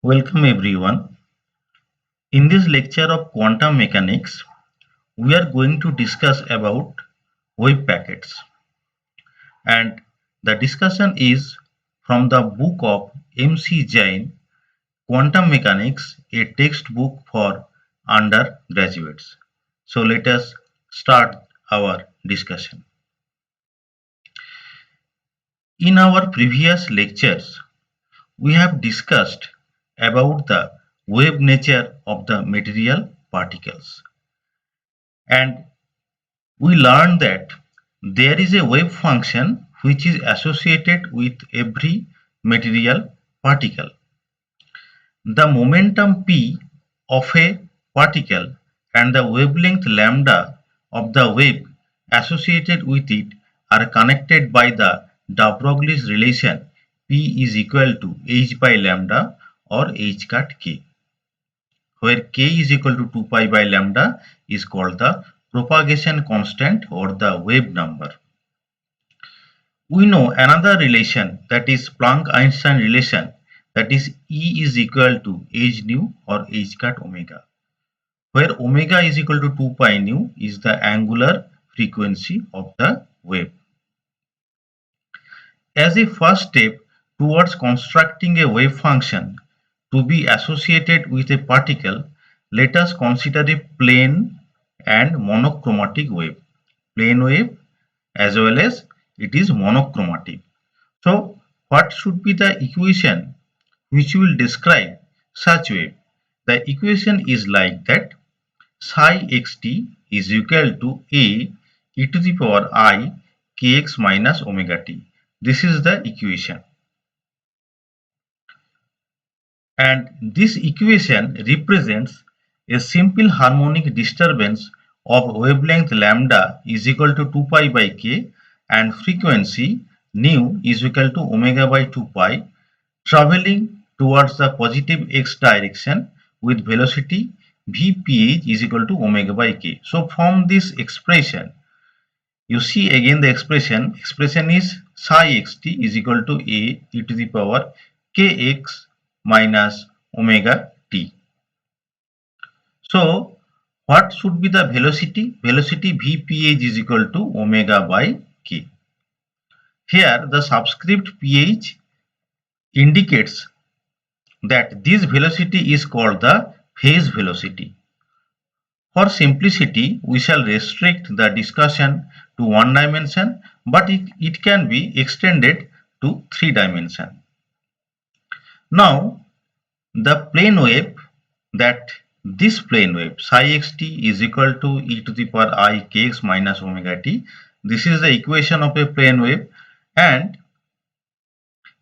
Welcome everyone. In this lecture of quantum mechanics, we are going to discuss about wave packets, and the discussion is from the book of M.C. Jain, Quantum Mechanics, a textbook for undergraduates. So let us start our discussion. In our previous lectures, we have discussed about the wave nature of the material particles, and we learned that there is a wave function which is associated with every material particle. The momentum p of a particle and the wavelength lambda of the wave associated with it are connected by the de Broglie's relation p is equal to h by lambda or h cut k, where k is equal to 2 pi by lambda is called the propagation constant or the wave number. We know another relation, that is Planck-Einstein relation, that is E is equal to h nu or h cut omega, where omega is equal to 2 pi nu is the angular frequency of the wave. As a first step towards constructing a wave function to be associated with a particle, let us consider a plane and monochromatic wave. Plane wave as well as it is monochromatic. So what should be the equation which will describe such wave? The equation is like that: psi xt is equal to a e to the power I kx minus omega t. This is the equation, and this equation represents a simple harmonic disturbance of wavelength lambda is equal to 2 pi by k and frequency nu is equal to omega by 2 pi, traveling towards the positive x direction with velocity vph is equal to omega by k. So from this expression, you see again the expression is psi xt is equal to a e to the power kx minus omega t. So what should be the velocity? Velocity vph is equal to omega by k. Here the subscript ph indicates that this velocity is called the phase velocity. For simplicity, we shall restrict the discussion to one dimension, but it can be extended to 3 dimensions. Now, the plane wave, that this plane wave psi xt is equal to e to the power I kx minus omega t. This is the equation of a plane wave, and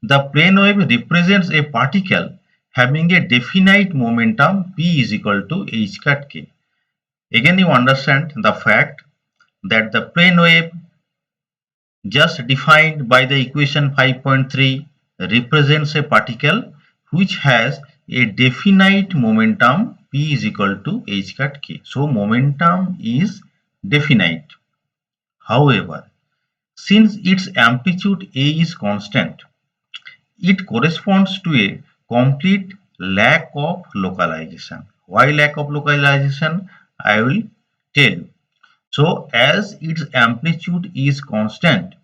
the plane wave represents a particle having a definite momentum p is equal to h cut k. Again, you understand the fact that the plane wave just defined by the equation 5.3 represents a particle which has a definite momentum p is equal to h cut k. So momentum is definite. However, since its amplitude a is constant, it corresponds to a complete lack of localization. Why lack of localization? I will tell you. So as its amplitude is constant,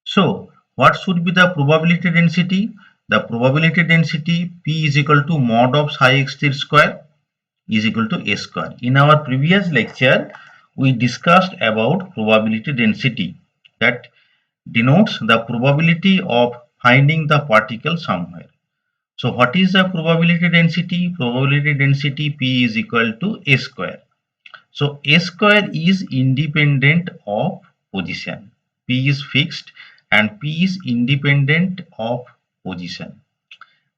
so what should be the probability density? The probability density P is equal to mod of psi xt square is equal to a square. In our previous lecture, we discussed about probability density that denotes the probability of finding the particle somewhere. So what is the probability density? Probability density P is equal to a square. So a square is independent of position. P is fixed and P is independent of position.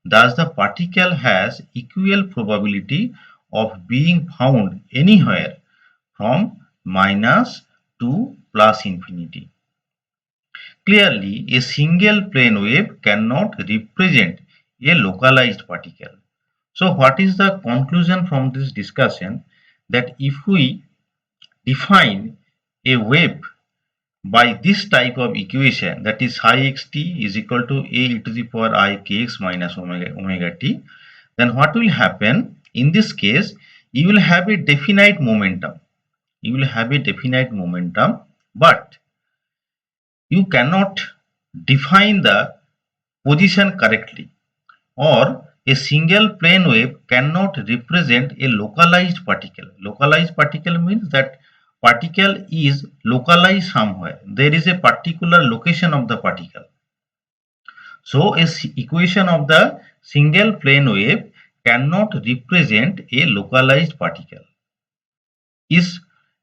Thus the particle has equal probability of being found anywhere from minus to plus infinity. Clearly, a single plane wave cannot represent a localized particle. So what is the conclusion from this discussion? That if we define a wave by this type of equation, that is psi xt is equal to a e to the power I kx minus omega t, then what will happen? In this case, you will have a definite momentum. You will have a definite momentum, but you cannot define the position correctly, or a single plane wave cannot represent a localized particle. Localized particle means that particle is localized somewhere. There is a particular location of the particle. So a equation of the single plane wave cannot represent a localized particle.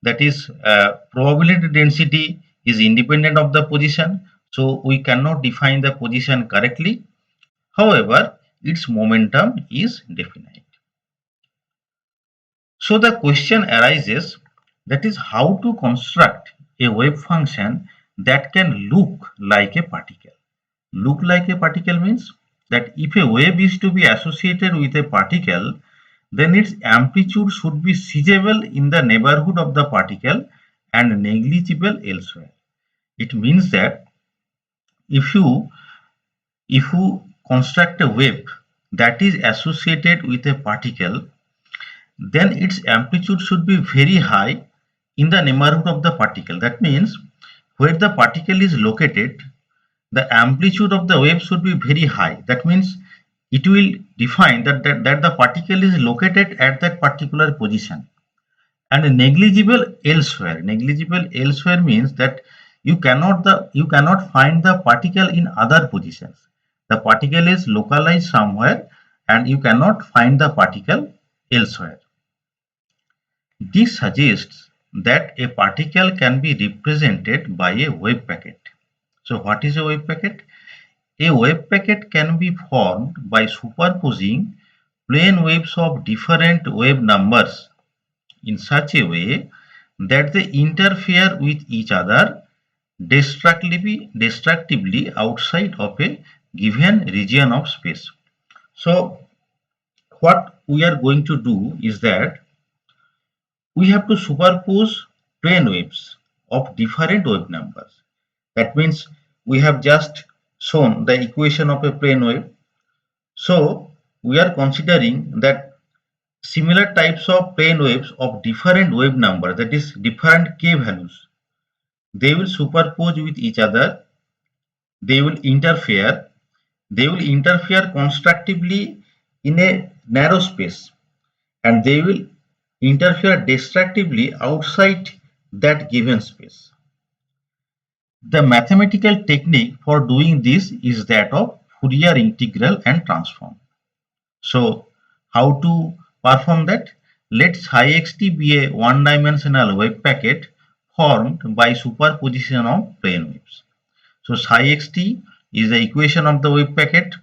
That is probability density is independent of the position, so we cannot define the position correctly. However, its momentum is definite. So the question arises, that is how to construct a wave function that can look like a particle. Look like a particle means that if a wave is to be associated with a particle, then its amplitude should be seizable in the neighborhood of the particle and negligible elsewhere. It means that if you construct a wave that is associated with a particle, then its amplitude should be very high in the neighborhood of the particle. That means where the particle is located, the amplitude of the wave should be very high. That means it will define that the particle is located at that particular position, and negligible elsewhere. Negligible elsewhere means that you cannot find the particle in other positions. The particle is localized somewhere and you cannot find the particle elsewhere. This suggests that a particle can be represented by a wave packet. So what is a wave packet? A wave packet can be formed by superposing plane waves of different wave numbers in such a way that they interfere with each other destructively outside of a given region of space. So what we are going to do is that we have to superpose plane waves of different wave numbers. That means we have just shown the equation of a plane wave. So we are considering that similar types of plane waves of different wave number, that is different k values, they will superpose with each other, they will interfere constructively in a narrow space, and they will interfere destructively outside that given space. The mathematical technique for doing this is that of Fourier integral and transform. So how to perform that? Let psi xt be a one-dimensional wave packet formed by superposition of plane waves. So psi xt is the equation of the wave packet,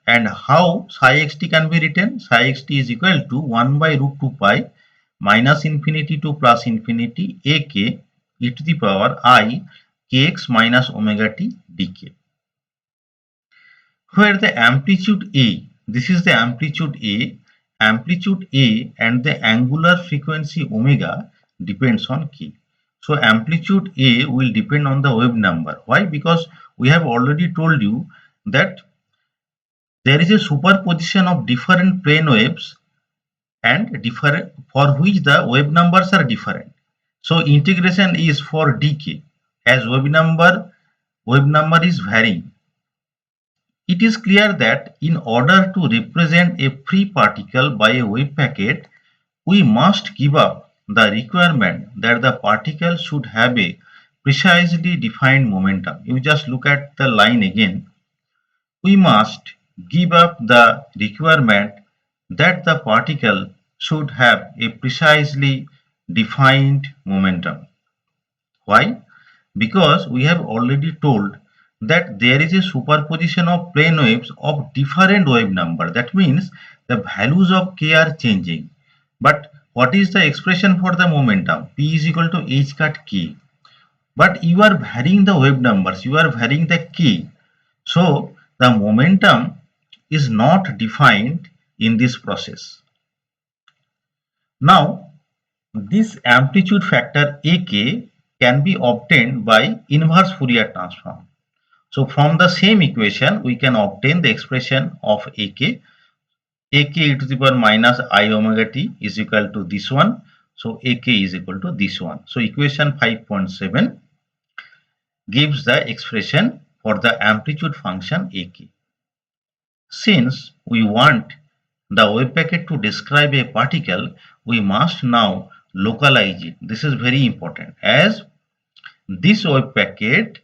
and how psi xt can be written? Psi xt is equal to 1 by root 2 pi minus infinity to plus infinity ak e to the power I kx minus omega t dk, where the amplitude A, this is the amplitude A and the angular frequency omega depends on k. So amplitude A will depend on the wave number. Why? Because we have already told you that there is a superposition of different plane waves and different for which the wave numbers are different. So integration is for dk as wave number is varying. It is clear that in order to represent a free particle by a wave packet, we must give up the requirement that the particle should have a precisely defined momentum. You just look at the line again. We must give up the requirement that the particle should have a precisely defined momentum. Why? Because we have already told that there is a superposition of plane waves of different wave number. That means the values of k are changing. But what is the expression for the momentum? P is equal to h cut k. But you are varying the wave numbers, you are varying the k. So the momentum is not defined in this process. Now, this amplitude factor ak can be obtained by inverse Fourier transform. So from the same equation, we can obtain the expression of ak. ak e to the power minus I omega t is equal to this one. So ak is equal to this one. So equation 5.7 gives the expression for the amplitude function ak. Since we want the wave packet to describe a particle, we must now localize it. This is very important, as this wave packet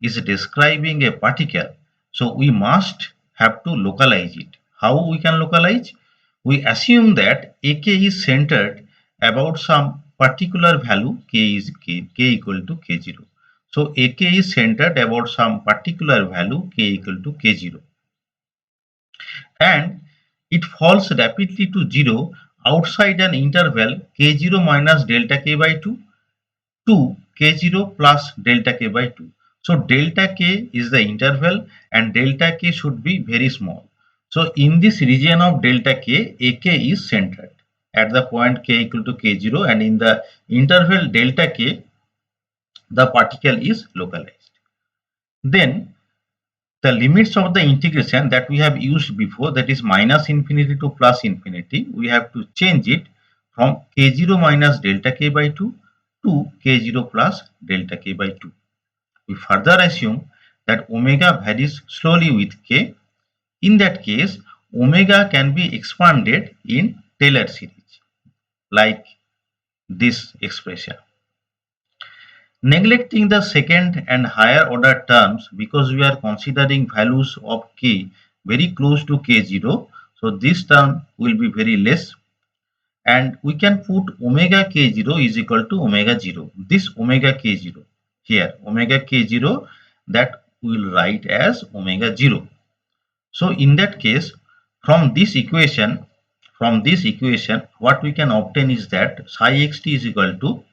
is describing a particle, so we must have to localize it. How we can localize? We assume that ak is centered about some particular value k equal to k0. So ak is centered about some particular value k equal to k0, and it falls rapidly to 0 outside an interval k0 minus delta k by 2 to k0 plus delta k by 2. So delta k is the interval and delta k should be very small. So in this region of delta k, ak is centered at the point k equal to k0, and in the interval delta k, the particle is localized. Then the limits of the integration that we have used before, that is minus infinity to plus infinity, we have to change it from k0 minus delta k by 2 to k0 plus delta k by 2. We further assume that omega varies slowly with k. In that case, omega can be expanded in Taylor series, like this expression. Neglecting the second and higher order terms, because we are considering values of k very close to k0, so this term will be very less, and we can put omega k0 is equal to omega 0. This omega k0 here, omega k0, that we will write as omega 0. So in that case, from this equation, what we can obtain is that psi xt is equal to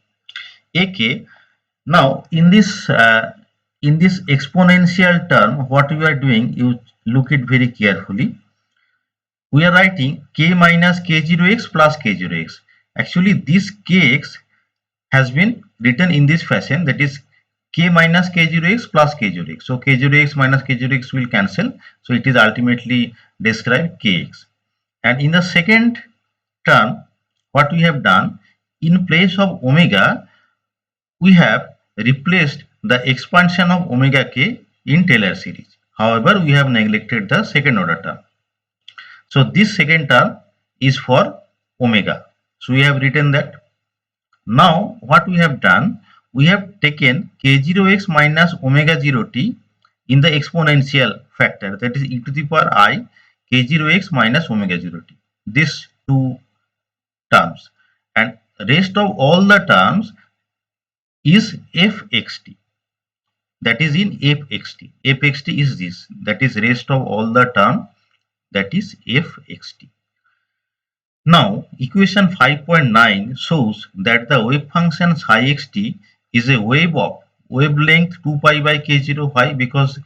ak. Now in this exponential term, what we are doing, you look it very carefully. We are writing k minus k0x plus k0x. Actually, this kx has been written in this fashion, that is k minus k0x plus k0x. So k0x minus k0x will cancel. So it is ultimately described kx. And in the second term, what we have done, in place of omega, we have replaced the expansion of omega k in Taylor series. However, we have neglected the second order term. So this second term is for omega. So we have written that. Now what we have done, we have taken k0x minus omega 0t in the exponential factor, that is e to the power I k0x minus omega 0t. These two terms, and rest of all the terms is fxt, that is in fxt. Fxt is this, that is rest of all the term, that is fxt. Now equation 5.9 shows that the wave function psi xt is a wave of wavelength 2 pi by k0. Why? Because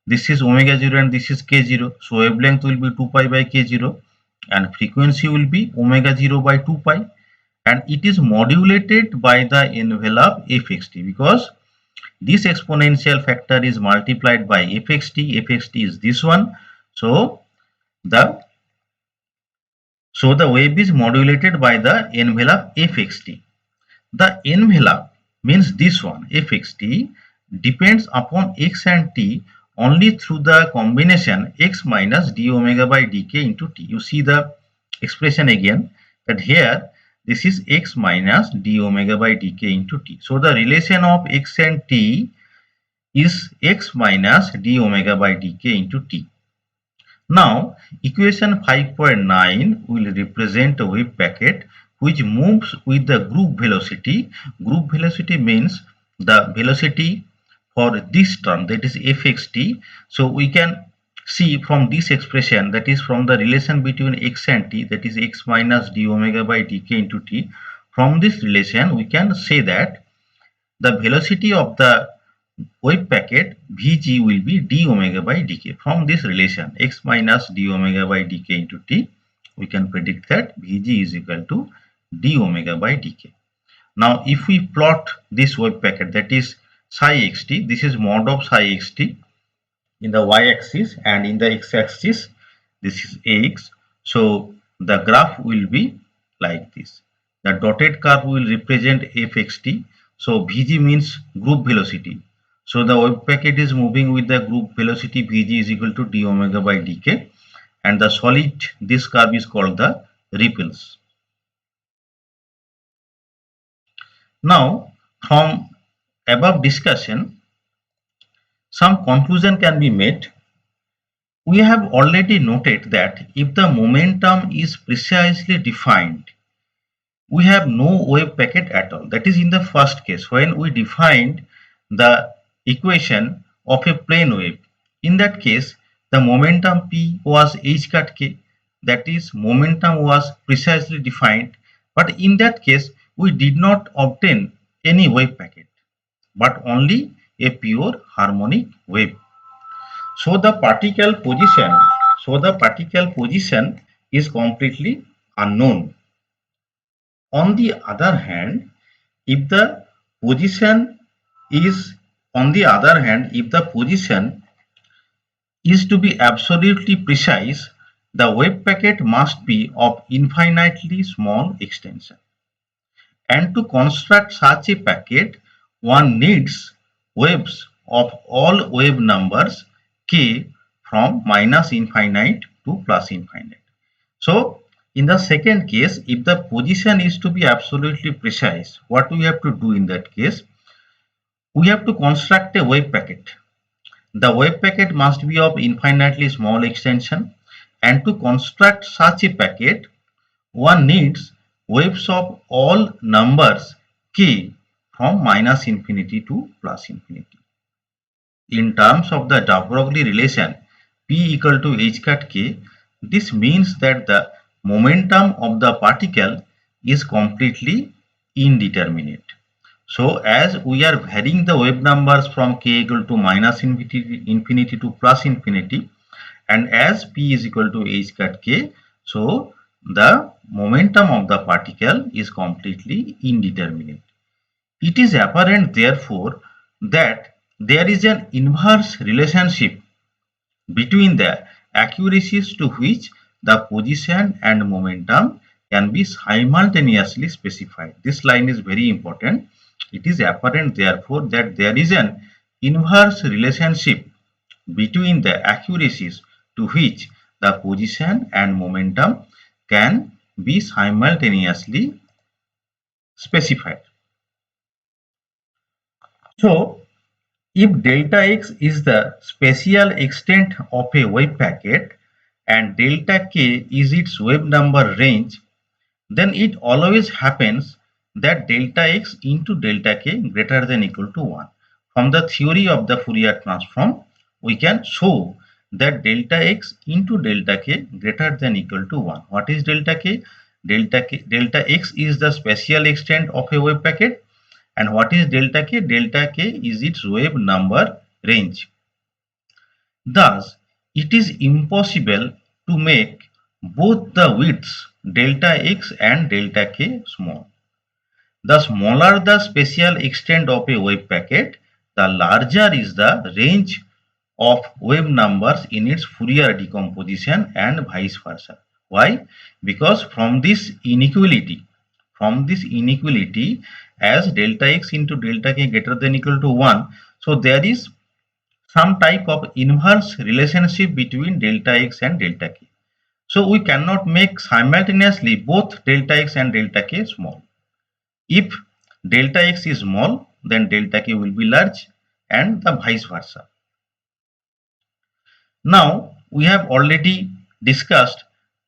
this is omega 0 and this is k0, so wavelength will be 2 pi by k0 and frequency will be omega 0 by 2 pi, and it is modulated by the envelope fxt, because this exponential factor is multiplied by fxt. Fxt is this one. So the wave is modulated by the envelope fxt. The envelope means this one, fxt, depends upon x and t only through the combination x minus d omega by dk into t. You see the expression again, that here this is x minus d omega by dk into t. So the relation of x and t is x minus d omega by dk into t. Now equation 5.9 will represent a wave packet which moves with the group velocity. Group velocity means the velocity for this term, that is fxt. So we can see from this expression, that is from the relation between x and t, that is x minus d omega by dk into t. From this relation we can say that the velocity of the wave packet Vg will be d omega by dk. From this relation x minus d omega by dk into t, we can predict that Vg is equal to d omega by dk. Now if we plot this wave packet, that is psi xt, this is mod of psi xt in the y-axis, and in the x-axis this is x. So the graph will be like this. The dotted curve will represent fxt. So Vg means group velocity. So the wave packet is moving with the group velocity Vg is equal to d omega by dk, and the solid, this curve is called the ripples. Now from above discussion, some conclusion can be made. We have already noted that if the momentum is precisely defined, we have no wave packet at all. That is in the first case when we defined the equation of a plane wave. In that case, the momentum P was h cut k, that is momentum was precisely defined, but in that case we did not obtain any wave packet but only a pure harmonic wave. So the particle position, is completely unknown. On the other hand, if the position is if the position is to be absolutely precise, the wave packet must be of infinitely small extension. And to construct such a packet, one needs waves of all wave numbers k from minus infinite to plus infinite. So in the second case, if the position is to be absolutely precise, what we have to do in that case? We have to construct a wave packet. The wave packet must be of infinitely small extension, and to construct such a packet, one needs waves of all numbers k from minus infinity to plus infinity. In terms of the de Broglie relation P equal to h cut k, this means that the momentum of the particle is completely indeterminate. So as we are varying the wave numbers from k equal to minus infinity to plus infinity, and as P is equal to h cut k, so the momentum of the particle is completely indeterminate. It is apparent therefore that there is an inverse relationship between the accuracies to which the position and momentum can be simultaneously specified. This line is very important. It is apparent therefore that there is an inverse relationship between the accuracies to which the position and momentum can be simultaneously specified. So if delta x is the spatial extent of a wave packet and delta k is its wave number range, then it always happens that delta x into delta k greater than equal to 1. From the theory of the Fourier transform, we can show that delta x into delta k greater than equal to 1. What is delta k? Delta x is the spatial extent of a wave packet. And what is delta k? Delta k is its wave number range. Thus, it is impossible to make both the widths delta x and delta k small. The smaller the spatial extent of a wave packet, the larger is the range of wave numbers in its Fourier decomposition and vice versa. Why? Because from this inequality, as delta x into delta k greater than equal to 1, so there is some type of inverse relationship between delta x and delta k. So we cannot make simultaneously both delta x and delta k small. If delta x is small, then delta k will be large, and the vice versa. Now we have already discussed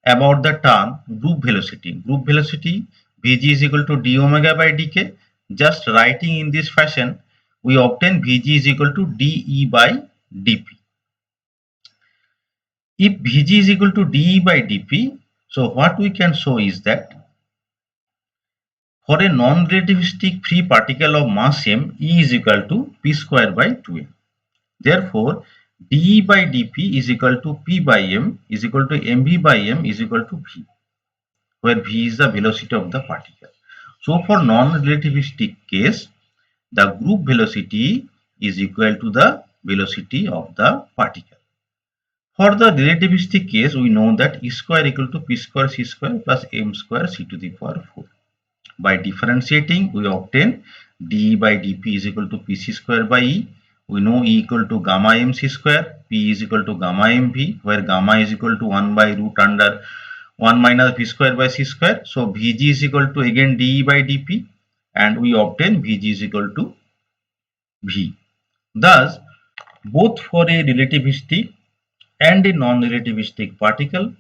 about the term group velocity. Group velocity Vg is equal to d omega by dk. Just writing in this fashion, we obtain Vg is equal to dE by dP. If Vg is equal to dE by dP, so what we can show is that for a non-relativistic free particle of mass m, E is equal to p square by 2m. Therefore, dE by dP is equal to P by m is equal to mv by m is equal to v, where v is the velocity of the particle. So for non-relativistic case, the group velocity is equal to the velocity of the particle. For the relativistic case, we know that E square equal to P square C square plus M square C to the power 4. By differentiating, we obtain dE by dP is equal to Pc square by E. We know E equal to gamma mc square, P is equal to gamma mv, where gamma is equal to 1 by root under 1 minus V square by C square. So Vg is equal to again dE by dP, and we obtain Vg is equal to V. Thus, both for a relativistic and a non-relativistic particle,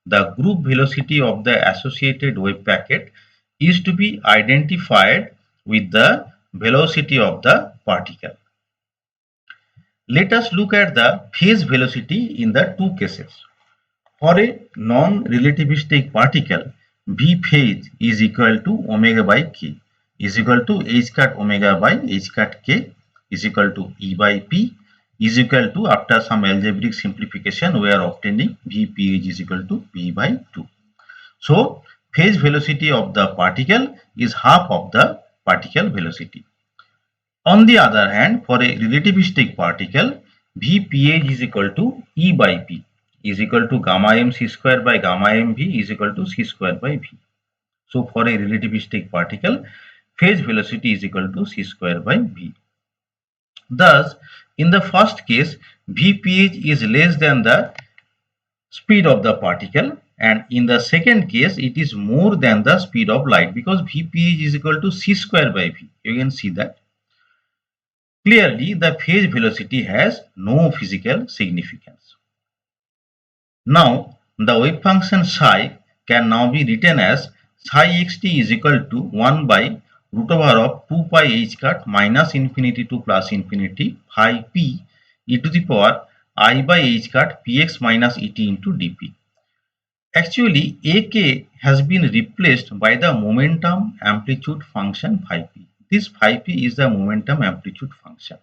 the group velocity of the associated wave packet is to be identified with the velocity of the particle. Let us look at the phase velocity in the two cases. For a non-relativistic particle, V phase is equal to omega by k is equal to h cut omega by h cut k is equal to E by P is equal to, after some algebraic simplification, we are obtaining Vph is equal to V by 2. So phase velocity of the particle is half of the particle velocity. On the other hand, for a relativistic particle, Vph is equal to E by P is equal to gamma mc square by gamma mv is equal to c square by v. So for a relativistic particle, phase velocity is equal to c square by v. Thus, in the first case, Vph is less than the speed of the particle, and in the second case, it is more than the speed of light, because Vph is equal to c square by v. You can see that. Clearly, the phase velocity has no physical significance. Now, the wave function psi can now be written as psi xt is equal to 1 by root over of 2 pi h cut minus infinity to plus infinity phi p e to the power I by h cut px minus et into dp. Actually, ak has been replaced by the momentum amplitude function phi p. This phi p is the momentum amplitude function.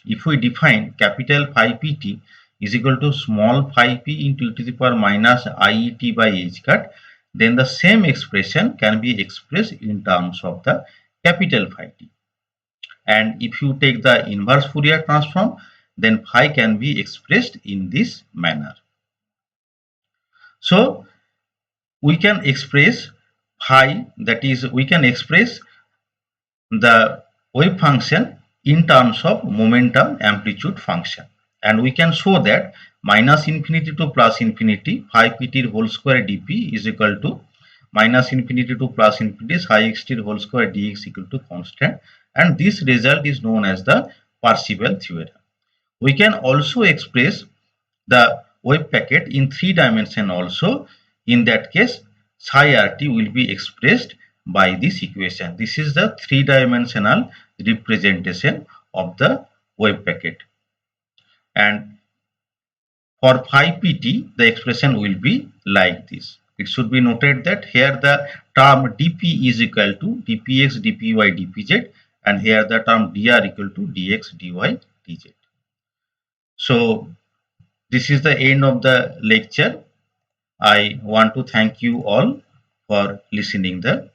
If we define capital phi pt is equal to small phi p into e to the power minus iet by h cut, then the same expression can be expressed in terms of the capital phi t. And if you take the inverse Fourier transform, then phi can be expressed in this manner. So we can express phi, that is, we can express the wave function in terms of momentum amplitude function, and we can show that minus infinity to plus infinity phi pt whole square dp is equal to minus infinity to plus infinity psi xt whole square dx equal to constant, and this result is known as the Parseval theorem. We can also express the wave packet in 3 dimension also. In that case, psi rt will be expressed by this equation. This is the 3-dimensional representation of the wave packet. And for phi pt, the expression will be like this. It should be noted that here the term dp is equal to dpx, dpy, dpz, and here the term dr equal to dx, dy, dz. So this is the end of the lecture. I want to thank you all for listening the